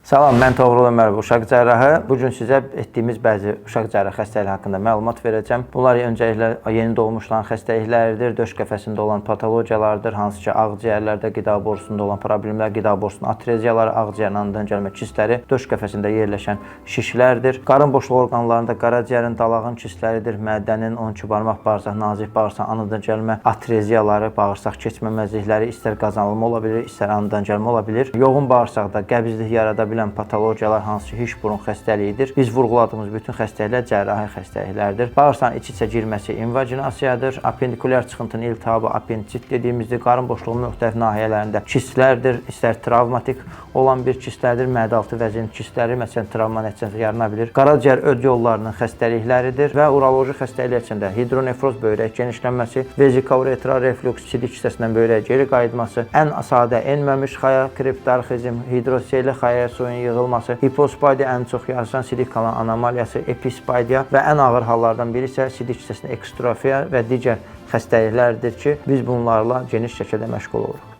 Salam, mən Toğrul Ömərov, uşaq cərrahı. Bugün sizə etdiyimiz bəzi uşaq cərrah xəstəlikləri haqqında məlumat verəcəm. Bunlar öncəliklə yeni doğmuşların xəstəlikləridir, döş qəfəsində olan patologiyalardır, hansı ki, ağciyərlərdə qida borusunda olan problemlər, qida borusunun atreziyaları, ağciyərin anadan gəlmə kistləri, döş qəfəsində yerləşən şişlərdir. Qarın boşluq orqanlarında qaraciyərin, dalağın kistləridir, mədənin, 12 barmaq bağırsaq, nazik bağırsaq, anadan gəlmə atreziyaları, bağırsaq keçməməzlikləri istər qazanılma ola bilir, istər anadan gəlmə ola bilir. Yoğun bağırsaqda qəbizlik yarada bilən patologiyalar hansı ki, hiç burun xəstəliyidir. Biz vurğuladığımız bütün xəstəliklər cərrahi xəstəliklərdir. Bağırsağın iç-içə girməsi invaginasiyadır. Apendikulyar çıxıntının iltihabı apenditsit dediyimizdir. Qarın boşluğunun müxtəlif nahiyələrində kistlərdir. İstər travmatik olan bir kistlərdir, mədə-altı vəzin kistləri, məsələn, travma nəticəsində yarana bilir. Qaraciyər öd yollarının xəstəlikləridir və uroloji xəstəliklər içində hidronefroz, böyrək genişlənməsi, vezikouretral reflüks, sidik hissəsindən böyrəyə geri qayıtması, ən sadə enməmiş xaya, kriptarxizm, hidroseli xaya suyun yığılması, hipospadiya ən çox yarışan sidik qalan anomaliyası, epispadiya və ən ağır hallardan biri isə sidik hissəsində ekstrofiya və digər xəstəliklərdir ki, biz bunlarla geniş şəkildə məşğul oluruq.